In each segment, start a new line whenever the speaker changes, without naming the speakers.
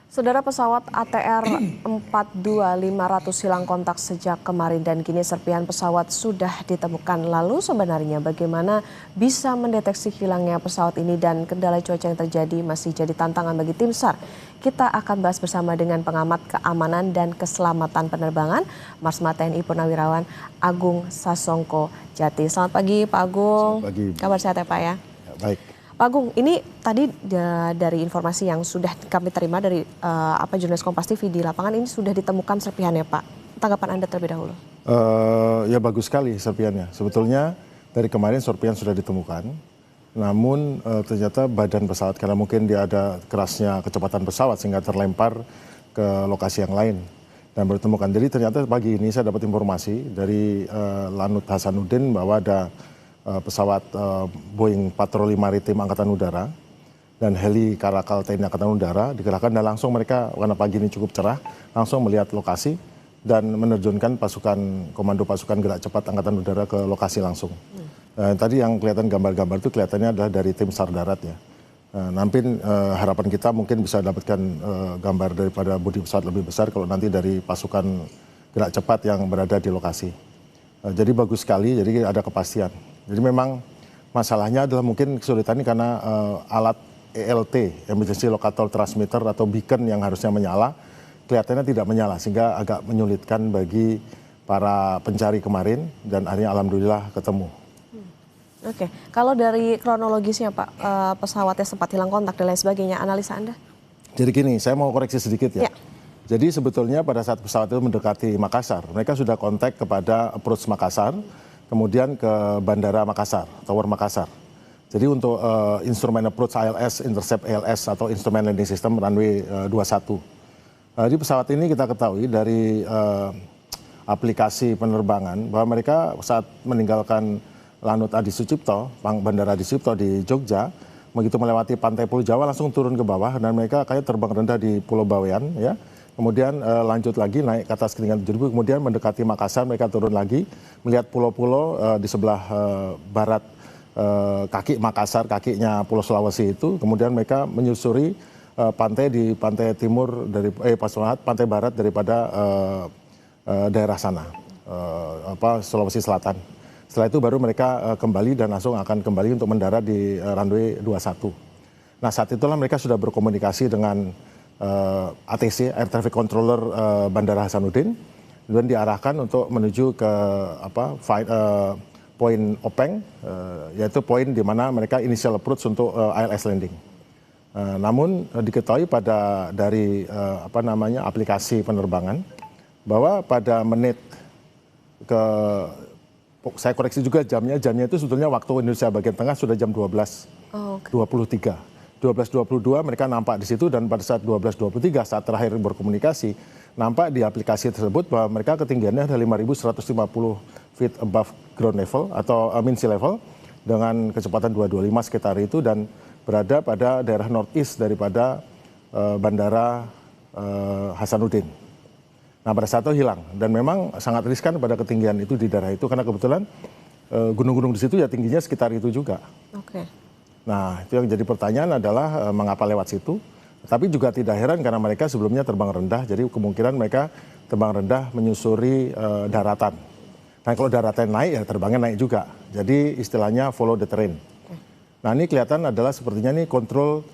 Saudara, pesawat ATR 42500 hilang kontak sejak kemarin dan kini serpihan pesawat sudah ditemukan. Lalu sebenarnya bagaimana bisa mendeteksi hilangnya pesawat ini dan kendala cuaca yang terjadi masih jadi tantangan bagi tim SAR. Kita akan bahas bersama dengan pengamat keamanan dan keselamatan penerbangan, Marsma TNI Purnawirawan Agung Sasongko Jati. Selamat pagi Pak Agung.
Selamat pagi.
Kabar sehat ya Pak ya?
Baik.
Pak Agung, ini tadi dari informasi yang sudah kami terima dari jurnalis Kompas TV di lapangan, ini sudah ditemukan serpihannya Pak. Tanggapan Anda terlebih dahulu.
Ya bagus sekali serpihannya. Sebetulnya dari kemarin serpihan sudah ditemukan, namun ternyata badan pesawat karena mungkin dia ada kerasnya kecepatan pesawat sehingga terlempar ke lokasi yang lain dan baru ditemukan. Jadi ternyata pagi ini saya dapat informasi dari Lanut Hasanuddin bahwa ada pesawat Boeing Patroli Maritim Angkatan Udara dan heli Karakal TNI Angkatan Udara dikerahkan dan langsung mereka karena pagi ini cukup cerah langsung melihat lokasi dan menerjunkan komando pasukan gerak cepat Angkatan Udara ke lokasi langsung. Tadi yang kelihatan gambar-gambar itu kelihatannya adalah dari tim SAR darat ya. Nanti harapan kita mungkin bisa dapatkan gambar daripada bodi pesawat lebih besar kalau nanti dari pasukan gerak cepat yang berada di lokasi. Jadi bagus sekali, jadi ada kepastian. Jadi memang masalahnya adalah mungkin kesulitan ini karena alat ELT, Emergency Locator Transmitter atau beacon yang harusnya menyala, kelihatannya tidak menyala sehingga agak menyulitkan bagi para pencari kemarin dan akhirnya alhamdulillah ketemu.
Oke, kalau dari kronologisnya Pak, pesawatnya sempat hilang kontak dan lain sebagainya, analisa Anda?
Jadi gini, saya mau koreksi sedikit ya.
Ya.
Jadi sebetulnya pada saat pesawat itu mendekati Makassar, mereka sudah kontak kepada approach Makassar, kemudian ke Bandara Makassar, Tower Makassar. Jadi untuk instrumen approach ILS, intercept ILS atau instrumen landing system runway 21. Di pesawat ini kita ketahui dari aplikasi penerbangan bahwa mereka saat meninggalkan Lanut Adi Sucipto, Bandara Adi Sucipto di Jogja, begitu melewati pantai Pulau Jawa langsung turun ke bawah dan mereka kayak terbang rendah di Pulau Bawean ya. Kemudian lanjut lagi naik ke atas ketinggian 7.000, kemudian mendekati Makassar mereka turun lagi melihat pulau-pulau di sebelah barat kaki Makassar, kakinya Pulau Sulawesi itu. Kemudian mereka menyusuri pantai di pantai timur dari pantai barat daripada daerah sana, Sulawesi Selatan. Setelah itu baru mereka kembali dan langsung akan kembali untuk mendarat di runway 21. Nah saat itulah mereka sudah berkomunikasi dengan ATC, Air Traffic Controller Bandara Hasanuddin, dan diarahkan untuk menuju ke poin Openg, yaitu poin di mana mereka initial approach untuk ILS landing. Namun diketahui dari aplikasi penerbangan bahwa pada menit saya koreksi juga jamnya itu sebetulnya waktu Indonesia bagian tengah sudah jam 12.23. 12.22 mereka nampak di situ dan pada saat 12.23 saat terakhir berkomunikasi nampak di aplikasi tersebut bahwa mereka ketinggiannya ada 5.150 feet above ground level atau mean sea level dengan kecepatan 225 sekitar itu dan berada pada daerah northeast daripada Bandara Hasanuddin. Nah pada saat itu hilang dan memang sangat riskan pada ketinggian itu di daerah itu karena kebetulan gunung-gunung di situ ya tingginya sekitar itu juga.
Oke.
Nah itu yang jadi pertanyaan adalah mengapa lewat situ. Tapi juga tidak heran karena mereka sebelumnya terbang rendah. Jadi kemungkinan mereka terbang rendah menyusuri daratan. Nah kalau daratan naik ya terbangnya naik juga. Jadi istilahnya follow the terrain. Nah ini kelihatan adalah sepertinya ini control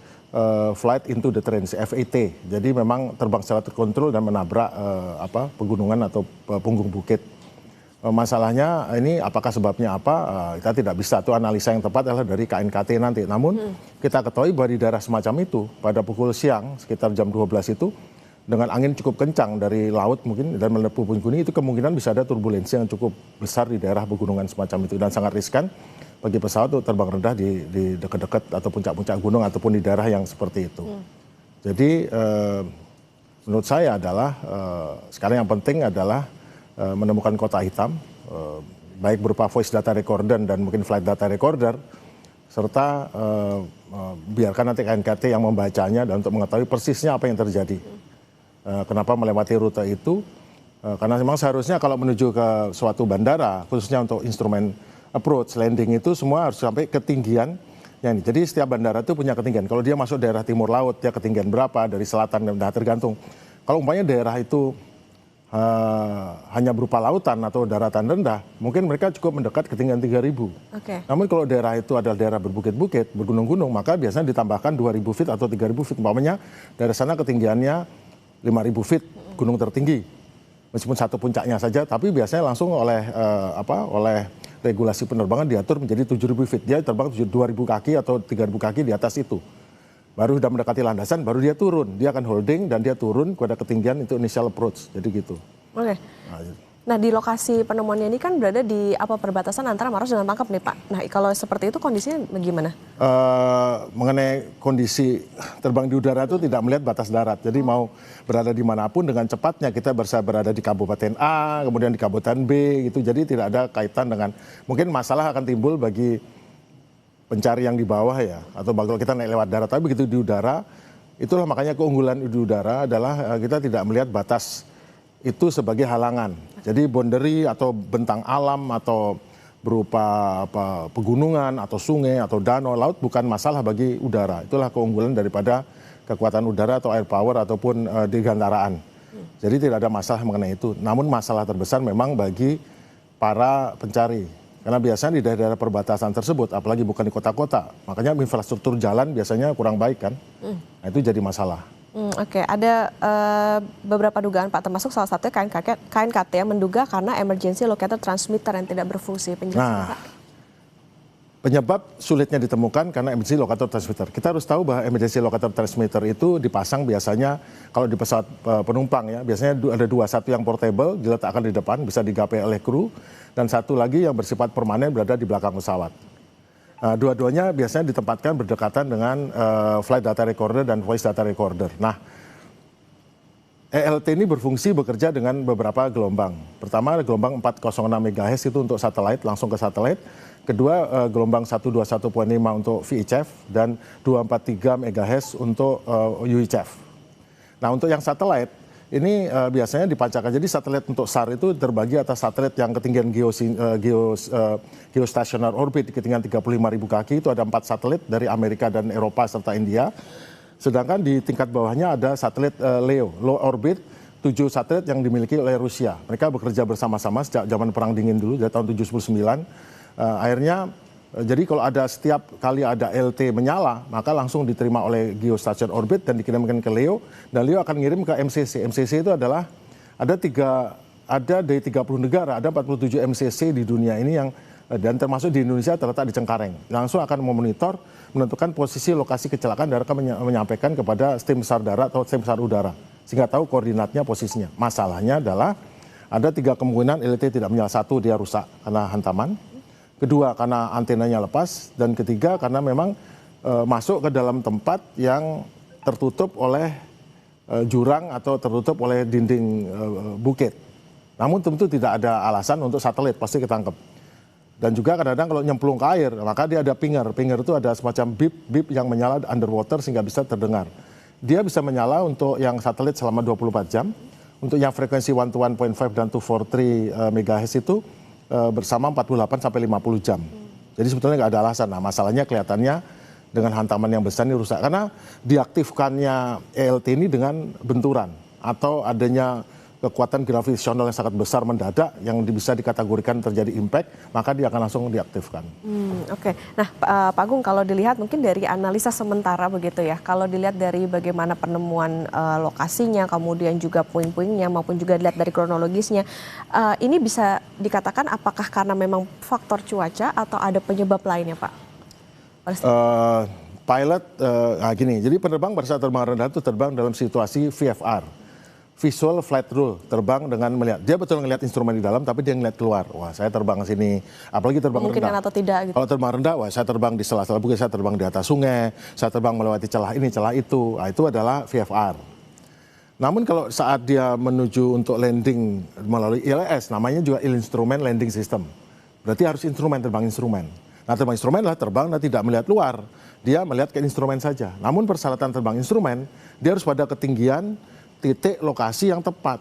flight into the terrain, FAT. Jadi memang terbang secara terkontrol dan menabrak pegunungan atau punggung bukit. Masalahnya ini apakah sebabnya apa, kita tidak bisa, itu analisa yang tepat adalah dari KNKT nanti. Namun kita ketahui bahwa di daerah semacam itu pada pukul siang sekitar jam 12 itu dengan angin cukup kencang dari laut mungkin dan melepuh puing gunung itu kemungkinan bisa ada turbulensi yang cukup besar di daerah pegunungan semacam itu dan sangat riskan bagi pesawat untuk terbang rendah di dekat-dekat atau puncak-puncak gunung ataupun di daerah yang seperti itu. Jadi menurut saya adalah sekarang yang penting adalah menemukan kotak hitam, baik berupa voice data recorder dan mungkin flight data recorder, serta biarkan nanti KNKT yang membacanya dan untuk mengetahui persisnya apa yang terjadi. Kenapa melewati rute itu, karena memang seharusnya kalau menuju ke suatu bandara, khususnya untuk instrumen approach landing itu semua harus sampai ketinggian Ya, ini. Jadi setiap bandara itu punya ketinggian. Kalau dia masuk daerah timur laut, dia ketinggian berapa, dari selatan, nah tergantung. Kalau umpamanya daerah itu hanya berupa lautan atau daratan rendah, mungkin mereka cukup mendekat ketinggian 3.000. Namun kalau daerah itu adalah daerah berbukit-bukit, bergunung-gunung, maka biasanya ditambahkan 2.000 feet atau 3.000 feet. Umpamanya dari sana ketinggiannya 5.000 feet, gunung tertinggi. Meskipun satu puncaknya saja, tapi biasanya langsung oleh oleh regulasi penerbangan diatur menjadi 7.000 feet. Dia terbang 2.000 kaki atau 3.000 kaki di atas itu. Baru sudah mendekati landasan, baru dia turun. Dia akan holding dan dia turun pada ketinggian itu initial approach. Jadi gitu.
Oke. Nah, di lokasi penemuannya ini kan berada di perbatasan antara Maros dengan Pangkep nih Pak. Nah, kalau seperti itu kondisinya bagaimana?
Mengenai kondisi terbang di udara itu tidak melihat batas darat. Jadi mau berada dimanapun dengan cepatnya kita bisa berada di Kabupaten A, kemudian di Kabupaten B gitu. Jadi tidak ada kaitan dengan, mungkin masalah akan timbul bagi pencari yang di bawah ya, atau kalau kita naik lewat darat. Tapi begitu di udara, itulah makanya keunggulan di udara adalah kita tidak melihat batas itu sebagai halangan. Jadi boundary atau bentang alam atau berupa pegunungan atau sungai atau danau laut bukan masalah bagi udara. Itulah keunggulan daripada kekuatan udara atau air power ataupun dirgantaraan. Jadi tidak ada masalah mengenai itu. Namun masalah terbesar memang bagi para pencari. Karena biasanya di daerah-daerah perbatasan tersebut, apalagi bukan di kota-kota, makanya infrastruktur jalan biasanya kurang baik kan. Nah, itu jadi masalah.
Oke, ada beberapa dugaan Pak, termasuk salah satunya KNKT yang menduga karena emergency locator transmitter yang tidak berfungsi. Penjelasan Pak?
Penyebab sulitnya ditemukan karena emergency locator transmitter. Kita harus tahu bahwa emergency locator transmitter itu dipasang biasanya kalau di pesawat penumpang ya, biasanya ada dua, satu yang portable diletakkan di depan bisa digapai oleh kru, dan satu lagi yang bersifat permanen berada di belakang pesawat. Dua-duanya biasanya ditempatkan berdekatan dengan flight data recorder dan voice data recorder. Nah, ELT ini berfungsi bekerja dengan beberapa gelombang. Pertama gelombang 406 MHz itu untuk satelit, langsung ke satelit. Kedua gelombang 121.5 untuk VHF dan 243 MHz untuk UHF. Nah, untuk yang satelit ini biasanya dipancarkan. Jadi satelit untuk SAR itu terbagi atas satelit yang ketinggian geostationary orbit, ketinggian 35.000 kaki, itu ada 4 satelit dari Amerika dan Eropa serta India. Sedangkan di tingkat bawahnya ada satelit LEO, low orbit, 7 satelit yang dimiliki oleh Rusia. Mereka bekerja bersama-sama sejak zaman Perang Dingin dulu, dari tahun 1979. Akhirnya, jadi kalau ada setiap kali ada LT menyala, maka langsung diterima oleh geostationary orbit dan dikirimkan ke LEO, dan LEO akan ngirim ke MCC. MCC itu adalah ada dari 30 negara, ada 47 MCC di dunia ini yang dan termasuk di Indonesia terletak di Cengkareng. Langsung akan memonitor, menentukan posisi lokasi kecelakaan dan akan menyampaikan kepada tim SAR darat atau tim SAR udara, sehingga tahu koordinatnya, posisinya. Masalahnya adalah ada 3 kemungkinan LT tidak menyala. Satu, dia rusak karena hantaman. Kedua, karena antenanya lepas. Dan ketiga, karena memang masuk ke dalam tempat yang tertutup oleh jurang atau tertutup oleh dinding bukit. Namun tentu tidak ada alasan untuk satelit, pasti ketangkep. Dan juga kadang-kadang kalau nyemplung ke air, maka dia ada pinger. Pinger itu ada semacam bip yang menyala underwater sehingga bisa terdengar. Dia bisa menyala untuk yang satelit selama 24 jam. Untuk yang frekuensi 121.5 dan 243 MHz itu bersama 48 sampai 50 jam. Jadi sebetulnya nggak ada alasan. Nah, masalahnya kelihatannya dengan hantaman yang besar ini rusak. Karena diaktifkannya ELT ini dengan benturan atau adanya kekuatan gravitasional yang sangat besar mendadak yang bisa dikategorikan terjadi impact, maka dia akan langsung diaktifkan.
Oke. Nah, Pak Agung, kalau dilihat mungkin dari analisa sementara begitu ya, kalau dilihat dari bagaimana penemuan lokasinya, kemudian juga puing-puingnya maupun juga dilihat dari kronologisnya, ini bisa dikatakan apakah karena memang faktor cuaca atau ada penyebab lainnya, Pak?
Pilot, gini, jadi penerbang pada saat terbang rendah itu terbang dalam situasi VFR. Visual flight rule, terbang dengan melihat. Dia betul ngelihat instrumen di dalam, tapi dia ngelihat keluar. Wah, saya terbang ke sini. Apalagi terbang
kemungkinan
rendah.
Atau tidak gitu.
Kalau terbang rendah, wah saya terbang di sela-sela bukit, saya terbang di atas sungai, saya terbang melewati celah ini, celah itu. Nah, itu adalah VFR. Namun kalau saat dia menuju untuk landing melalui ILS, namanya juga instrument landing system. Berarti harus terbang instrumen. Nah, terbang instrumen adalah terbang dan tidak melihat luar. Dia melihat ke instrumen saja. Namun persyaratan terbang instrumen, dia harus pada ketinggian titik lokasi yang tepat.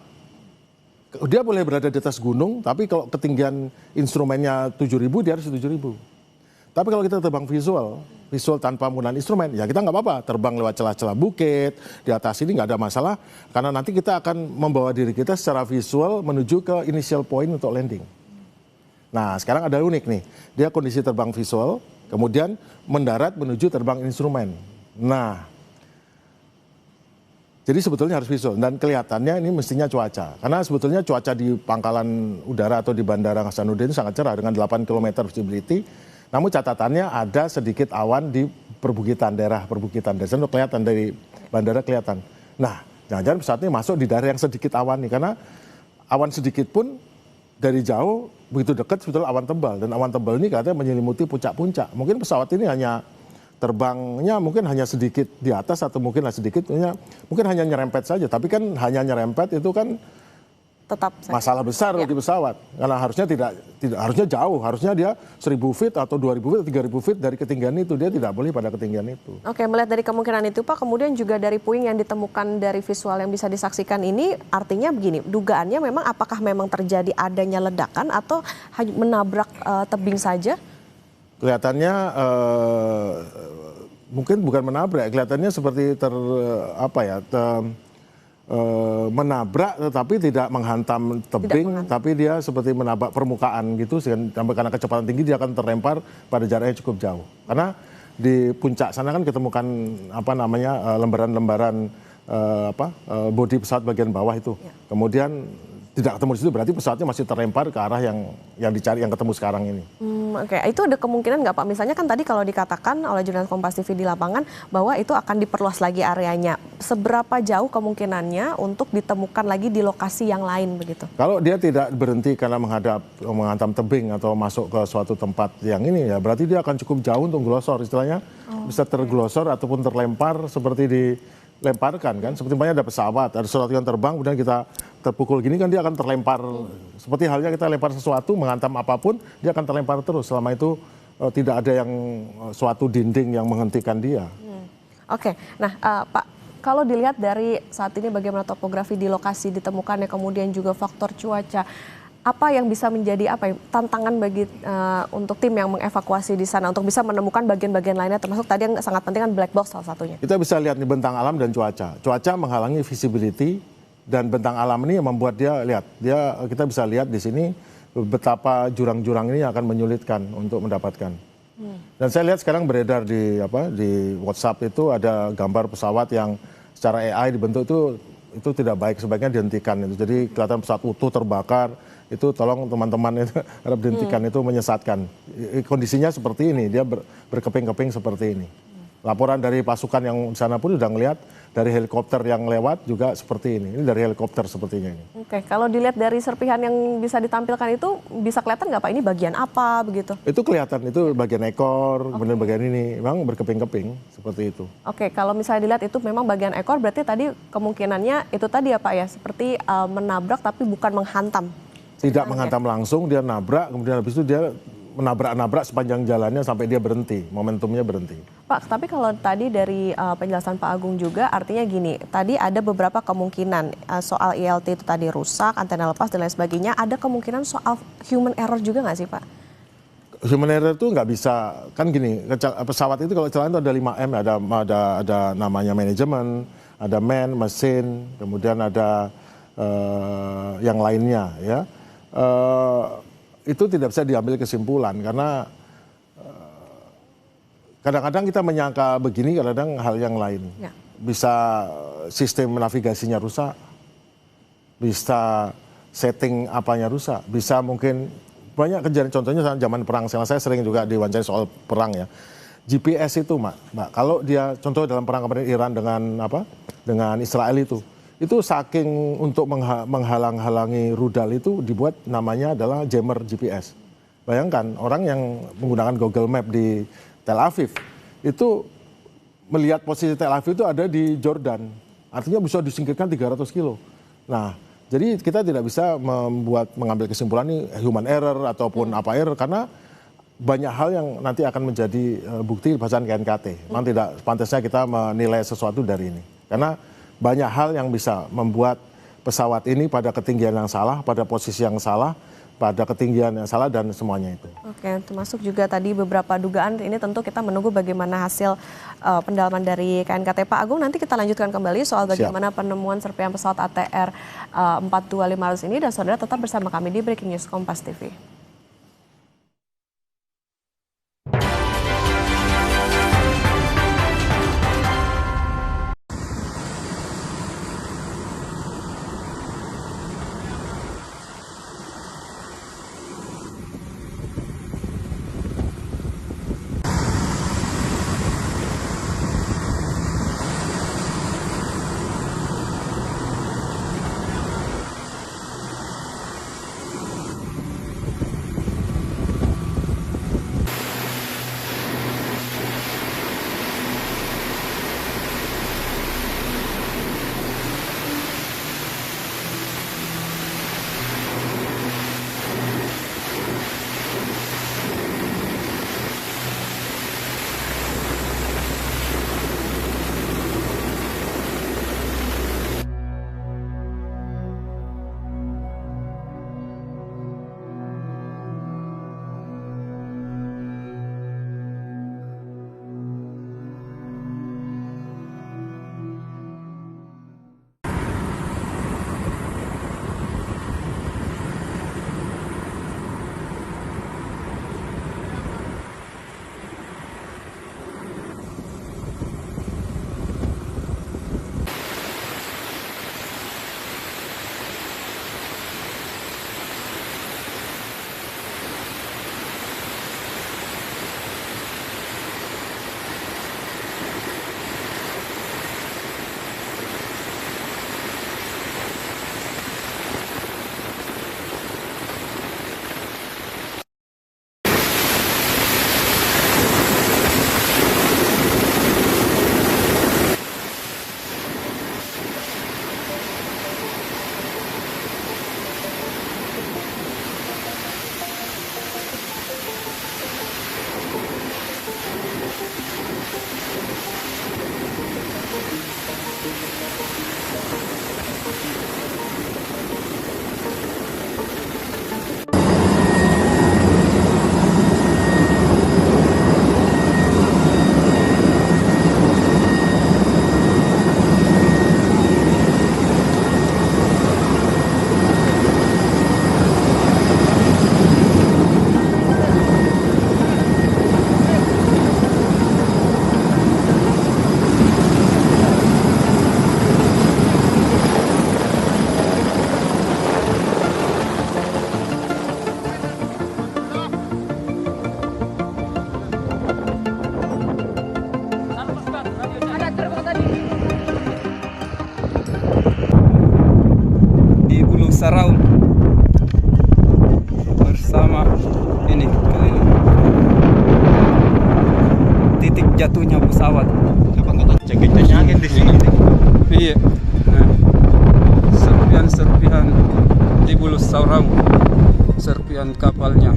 Dia boleh berada di atas gunung, tapi kalau ketinggian instrumennya 7.000, dia harus 7.000. Tapi kalau kita terbang visual tanpa menggunakan instrumen, ya kita nggak apa-apa. Terbang lewat celah-celah bukit, di atas ini nggak ada masalah. Karena nanti kita akan membawa diri kita secara visual menuju ke initial point untuk landing. Nah, sekarang ada unik nih. Dia kondisi terbang visual, kemudian mendarat menuju terbang instrumen. Nah, jadi sebetulnya harus visual dan kelihatannya ini mestinya cuaca. Karena sebetulnya cuaca di pangkalan udara atau di Bandara Hasanuddin sangat cerah dengan 8 km visibility. Namun catatannya ada sedikit awan di perbukitan, daerah perbukitan. Dan itu kelihatan dari bandara kelihatan. Nah, jangan-jangan pesawat ini masuk di daerah yang sedikit awan nih. Karena awan sedikit pun dari jauh begitu dekat sebetulnya awan tebal. Dan awan tebal ini katanya menyelimuti puncak-puncak. Mungkin pesawat ini hanya terbangnya mungkin hanya sedikit di atas atau mungkin sedikit, mungkin hanya nyerempet saja. Tapi kan hanya nyerempet itu kan
Tetap
masalah besar di pesawat. Karena harusnya tidak harusnya jauh, harusnya dia 1.000 feet atau 2.000 feet, 3.000 feet dari ketinggian itu, dia tidak boleh pada ketinggian itu.
Oke, melihat dari kemungkinan itu Pak, kemudian juga dari puing yang ditemukan dari visual yang bisa disaksikan ini, artinya begini, dugaannya memang apakah memang terjadi adanya ledakan atau hanya menabrak tebing saja?
Kelihatannya mungkin bukan menabrak, kelihatannya seperti menabrak tetapi tidak menghantam tebing, tapi dia seperti menabrak permukaan gitu, sampai karena kecepatan tinggi dia akan terlempar pada jarak yang cukup jauh. Karena di puncak sana kan ketemukan lembaran-lembaran bodi pesawat bagian bawah itu. Ya. Kemudian tidak ketemu di situ, berarti pesawatnya masih terlempar ke arah yang dicari, yang ketemu sekarang ini.
Oke, itu ada kemungkinan nggak Pak? Misalnya kan tadi kalau dikatakan oleh jurnalis Kompas TV di lapangan bahwa itu akan diperluas lagi areanya. Seberapa jauh kemungkinannya untuk ditemukan lagi di lokasi yang lain begitu? Kalau
dia tidak berhenti karena menghantam tebing atau masuk ke suatu tempat yang ini, ya berarti dia akan cukup jauh untuk glosor, istilahnya bisa terglosor ataupun terlempar seperti dilemparkan kan. Seperti ada pesawat, ada sesuatu yang terbang, kemudian kita terpukul gini kan dia akan terlempar. Seperti halnya kita lempar sesuatu, menghantam apapun, dia akan terlempar terus. Selama itu tidak ada yang suatu dinding yang menghentikan dia.
Oke, nah Pak, kalau dilihat dari saat ini bagaimana topografi di lokasi ditemukannya, kemudian juga faktor cuaca, apa yang bisa menjadi tantangan bagi untuk tim yang mengevakuasi di sana untuk bisa menemukan bagian-bagian lainnya, termasuk tadi yang sangat penting kan black box salah satunya.
Kita bisa lihat nih bentang alam dan cuaca. Cuaca menghalangi visibility dan bentang alam ini yang membuat kita bisa lihat di sini betapa jurang-jurang ini akan menyulitkan untuk mendapatkan. Dan saya lihat sekarang beredar di WhatsApp itu ada gambar pesawat yang secara AI dibentuk itu tidak baik, sebaiknya dihentikan itu. Jadi kelihatan pesawat utuh terbakar, itu tolong teman-teman itu harap dihentikan, itu menyesatkan. Kondisinya seperti ini, dia berkeping-keping seperti ini. Laporan dari pasukan yang di sana pun sudah ngelihat, dari helikopter yang lewat juga seperti ini. Ini dari helikopter sepertinya ini.
Oke, kalau dilihat dari serpihan yang bisa ditampilkan itu bisa kelihatan nggak Pak ini bagian apa begitu?
Itu kelihatan, itu bagian ekor, kemudian bagian ini memang berkeping-keping seperti itu.
Oke, kalau misalnya dilihat itu memang bagian ekor, berarti tadi kemungkinannya itu tadi ya Pak ya, seperti menabrak tapi bukan menghantam.
Tidak menghantam langsung, dia nabrak, kemudian habis itu dia menabrak-nabrak sepanjang jalannya sampai dia berhenti, momentumnya berhenti.
Pak, tapi kalau tadi dari penjelasan Pak Agung juga artinya gini, tadi ada beberapa kemungkinan soal ILT itu tadi rusak, antena lepas dan lain sebagainya, ada kemungkinan soal human error juga nggak sih Pak?
Human error itu nggak bisa, kan gini, pesawat itu kalau kecelakaan itu ada 5M, ada namanya manajemen, ada man, mesin, kemudian ada yang lainnya ya. Itu tidak bisa diambil kesimpulan karena kadang-kadang kita menyangka begini, kadang-kadang hal yang lain. Ya. Bisa sistem navigasinya rusak, bisa setting apanya rusak, bisa mungkin banyak kejadian, contohnya zaman perang, saya sering juga diwawancara soal perang ya. GPS itu Mbak, kalau dia contoh dalam perang kemarin Iran dengan Israel itu saking untuk menghalang-halangi rudal itu dibuat namanya adalah jammer GPS. Bayangkan orang yang menggunakan Google Map di Tel Aviv itu melihat posisi Tel Aviv itu ada di Jordan. Artinya bisa disingkirkan 300 kilo. Nah, jadi kita tidak bisa mengambil kesimpulan ini human error ataupun apa error karena banyak hal yang nanti akan menjadi bukti bacaan KNKT. Memang tidak pantasnya kita menilai sesuatu dari ini. Karena banyak hal yang bisa membuat pesawat ini pada ketinggian yang salah, pada posisi yang salah, pada ketinggian yang salah dan semuanya itu.
Oke, termasuk juga tadi beberapa dugaan, ini tentu kita menunggu bagaimana hasil pendalaman dari KNKT. Pak Agung, nanti kita lanjutkan kembali soal bagaimana penemuan serpihan pesawat ATR 42500 ini, dan saudara tetap bersama kami di Breaking News Kompas TV.
Saraung bersama ini keliling titik jatuhnya pesawat.
Cekiknya angin di sini.
Iya. Nah, serpihan-serpihan di Bulus Saraung, serpihan kapalnya.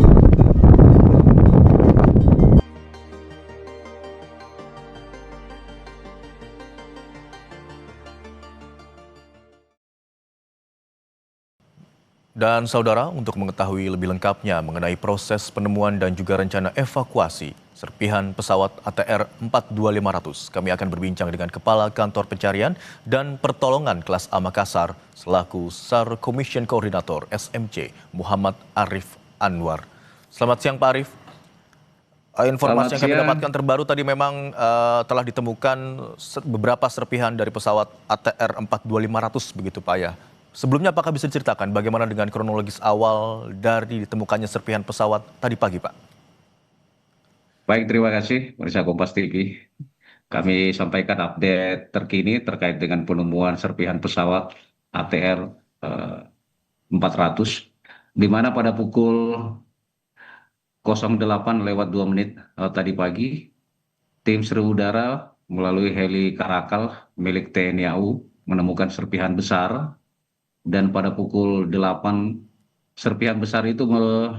Dan saudara, untuk mengetahui lebih lengkapnya mengenai proses penemuan dan juga rencana evakuasi serpihan pesawat ATR 42500, kami akan berbincang dengan Kepala Kantor Pencarian dan Pertolongan Kelas A Makassar selaku SAR Commission Koordinator SMC Muhammad Arif Anwar. Selamat siang Pak Arif. Informasi yang kami dapatkan terbaru tadi memang telah ditemukan beberapa serpihan dari pesawat ATR 42500 begitu Pak ya. Sebelumnya apakah bisa diceritakan bagaimana dengan kronologis awal dari ditemukannya serpihan pesawat tadi pagi, Pak?
Baik, terima kasih pemirsa Kompas TV. Kami sampaikan update terkini terkait dengan penemuan serpihan pesawat ATR 400, di mana pada pukul 08:02 tadi pagi, tim Seru Udara melalui heli Karakal milik TNI AU menemukan serpihan besar. Dan pada pukul 8, serpihan besar itu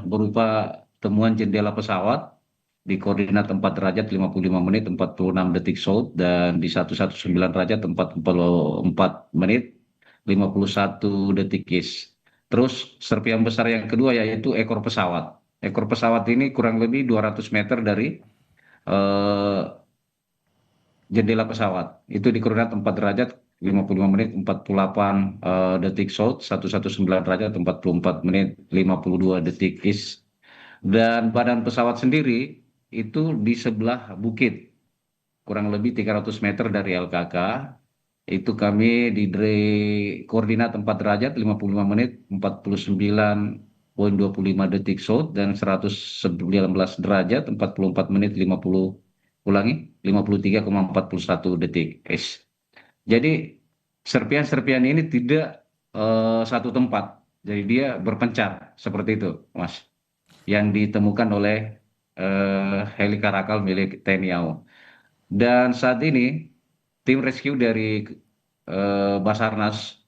berupa temuan jendela pesawat di koordinat 4 derajat 55 menit 46 detik south dan di 119 derajat 44 menit 51 detik east. Terus serpihan besar yang kedua yaitu ekor pesawat. Ekor pesawat ini kurang lebih 200 meter dari eh, jendela pesawat. Itu di koordinat 4 derajat 55 menit 48 detik south, 119 derajat 44 menit 52 detik east. Dan badan pesawat sendiri itu di sebelah bukit, kurang lebih 300 meter dari LKK. Itu kami di koordinat 4 derajat 55 menit 49,25 detik south dan 119 derajat 44 menit 53,41 detik east. Jadi serpian-serpian ini tidak satu tempat. Jadi dia berpencar seperti itu, Mas. Yang ditemukan oleh heli Karakal milik TNI AU. Dan saat ini tim rescue dari Basarnas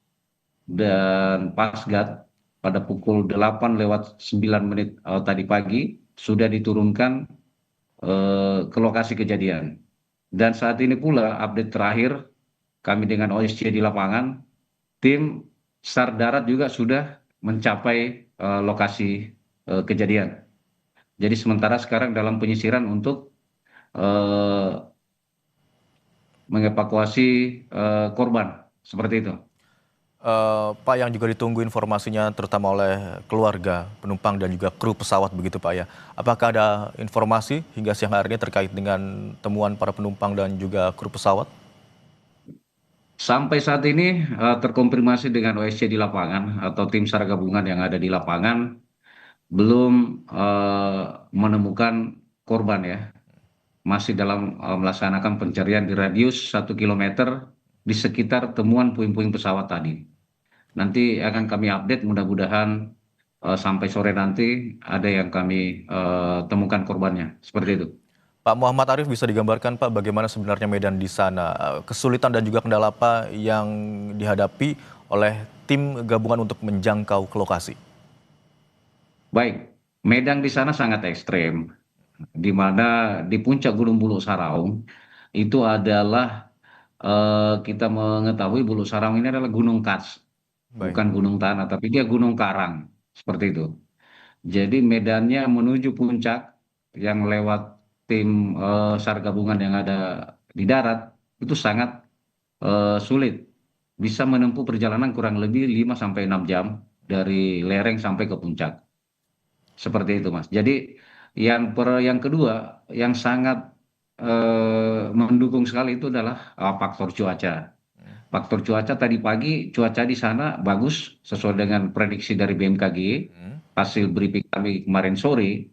dan Pasgat pada pukul 8:09 tadi pagi sudah diturunkan ke lokasi kejadian. Dan saat ini pula update terakhir kami dengan OSC di lapangan, tim SAR darat juga sudah mencapai lokasi kejadian. Jadi sementara sekarang dalam penyisiran untuk mengevakuasi korban, seperti itu.
Pak, yang juga ditunggu informasinya terutama oleh keluarga penumpang dan juga kru pesawat begitu Pak ya. Apakah ada informasi hingga siang hari ini terkait dengan temuan para penumpang dan juga kru pesawat?
Sampai saat ini terkonfirmasi dengan OSC di lapangan atau tim SAR gabungan yang ada di lapangan belum menemukan korban ya. Masih dalam melaksanakan pencarian di radius 1 kilometer di sekitar temuan puing-puing pesawat tadi. Nanti akan kami update, mudah-mudahan sampai sore nanti ada yang kami temukan korbannya, seperti itu.
Pak Muhammad Arif, bisa digambarkan Pak bagaimana sebenarnya medan di sana? Kesulitan dan juga kendala apa yang dihadapi oleh tim gabungan untuk menjangkau ke lokasi?
Baik, medan di sana sangat ekstrem, di mana di puncak Gunung Bulu Saraung itu adalah kita mengetahui Bulu Saraung ini adalah gunung kars,
Baik.
bukan gunung tanah, tapi dia gunung karang, seperti itu. Jadi medannya menuju puncak yang lewat tim SAR gabungan yang ada di darat itu sangat sulit. Bisa menempuh perjalanan kurang lebih 5 sampai 6 jam dari lereng sampai ke puncak. Seperti itu, Mas. Jadi yang kedua yang sangat mendukung sekali itu adalah faktor cuaca. Faktor cuaca tadi pagi cuaca di sana bagus sesuai dengan prediksi dari BMKG, hasil briefing kami kemarin sore,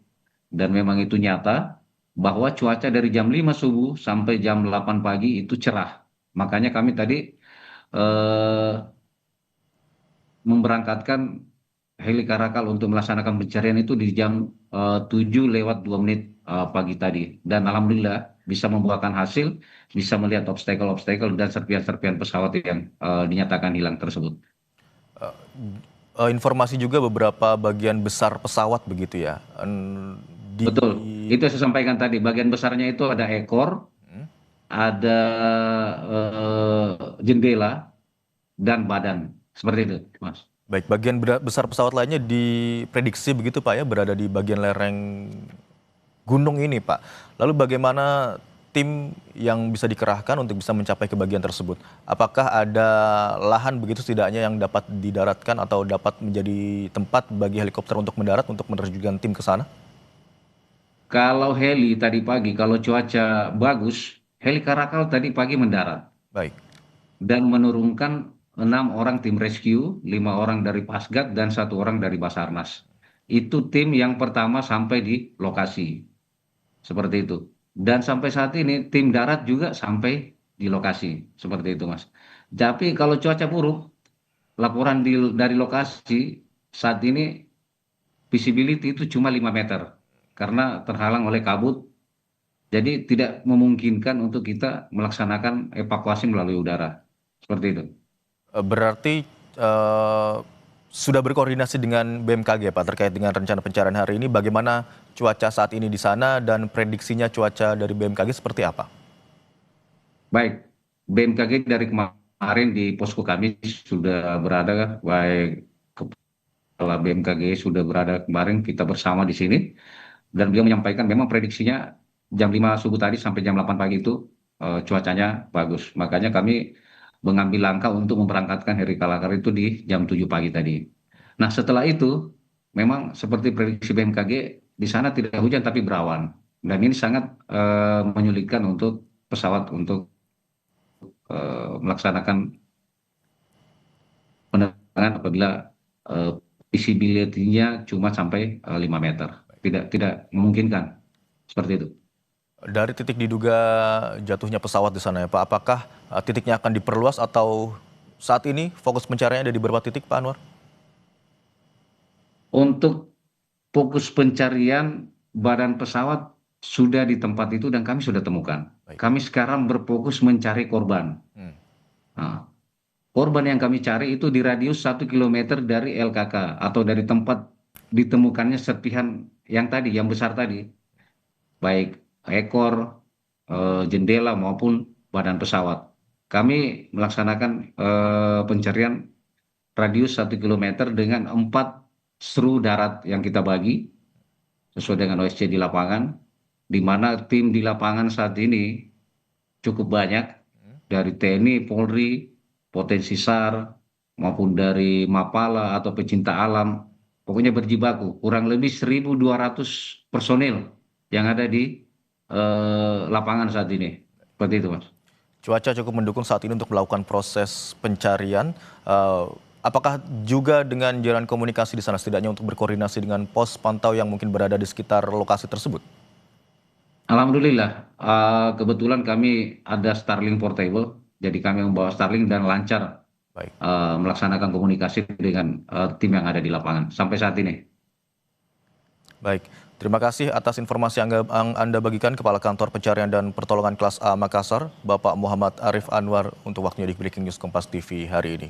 dan memang itu nyata bahwa cuaca dari jam 5 subuh sampai jam 8 pagi itu cerah. Makanya kami tadi eh, memberangkatkan heli Karakal untuk melaksanakan pencarian itu di jam 7:02 pagi tadi. Dan alhamdulillah bisa membuahkan hasil, bisa melihat obstacle-obstacle dan serpian-serpian pesawat yang dinyatakan hilang tersebut.
Informasi juga beberapa bagian besar pesawat begitu ya. Di
Betul, itu yang saya sampaikan tadi. Bagian besarnya itu ada ekor, ada jendela, dan badan. Seperti itu, Mas.
Baik, bagian besar pesawat lainnya diprediksi begitu Pak ya berada di bagian lereng gunung ini Pak. Lalu bagaimana tim yang bisa dikerahkan untuk bisa mencapai ke bagian tersebut? Apakah ada lahan begitu setidaknya yang dapat didaratkan atau dapat menjadi tempat bagi helikopter untuk mendarat untuk menerjunkan tim ke sana?
Kalau heli tadi pagi, kalau cuaca bagus, heli Karakal tadi pagi mendarat
Baik.
dan menurunkan 6 orang tim rescue, 5 orang dari Pasgat dan 1 orang dari Basarnas. Itu tim yang pertama sampai di lokasi, seperti itu. Dan sampai saat ini tim darat juga sampai di lokasi, seperti itu, Mas. Tapi kalau cuaca buruk, laporan dari lokasi saat ini visibility itu cuma 5 meter karena terhalang oleh kabut. Jadi tidak memungkinkan untuk kita melaksanakan evakuasi melalui udara. Seperti itu.
Berarti sudah berkoordinasi dengan BMKG Pak terkait dengan rencana pencarian hari ini. Bagaimana cuaca saat ini di sana dan prediksinya cuaca dari BMKG seperti apa?
Baik, BMKG dari kemarin di posko kami sudah berada, baik Kepala BMKG sudah berada kemarin kita bersama di sini dan beliau menyampaikan memang prediksinya jam 5 subuh tadi sampai jam 8 pagi itu cuacanya bagus. Makanya kami mengambil langkah untuk memberangkatkan Heri Kalakar itu di jam 7 pagi tadi. Nah, setelah itu memang seperti prediksi BMKG di sana tidak hujan tapi berawan. Dan ini sangat menyulitkan untuk pesawat untuk melaksanakan penerbangan apabila visibility-nya cuma sampai 5 meter. Tidak memungkinkan seperti itu.
Dari titik diduga jatuhnya pesawat di sana ya Pak, apakah titiknya akan diperluas atau saat ini fokus pencariannya ada di beberapa titik Pak Anwar?
Untuk fokus pencarian badan pesawat sudah di tempat itu dan kami sudah temukan.
Baik.
Kami sekarang berfokus mencari korban. Nah, korban yang kami cari itu di radius 1 kilometer dari LKK atau dari tempat ditemukannya serpihan yang tadi, yang besar tadi. Baik ekor, jendela maupun badan pesawat. Kami melaksanakan pencarian radius 1 kilometer dengan 4 seru darat yang kita bagi sesuai dengan OSC di lapangan, di mana tim di lapangan saat ini cukup banyak dari TNI, Polri, Potensi SAR, maupun dari Mapala atau pecinta alam, pokoknya berjibaku kurang lebih 1.200 personil yang ada di lapangan saat ini. Seperti itu, Mas.
Cuaca cukup mendukung saat ini untuk melakukan proses pencarian. Apakah juga dengan jalan komunikasi di sana setidaknya untuk berkoordinasi dengan pos pantau yang mungkin berada di sekitar lokasi tersebut?
Alhamdulillah, kebetulan kami ada Starlink portable, jadi kami membawa Starlink dan lancar
Baik.
melaksanakan komunikasi dengan tim yang ada di lapangan sampai saat ini.
Baik, terima kasih atas informasi yang Anda bagikan Kepala Kantor Pencarian dan Pertolongan Kelas A Makassar, Bapak Muhammad Arif Anwar untuk waktunya di Breaking News Kompas TV hari ini.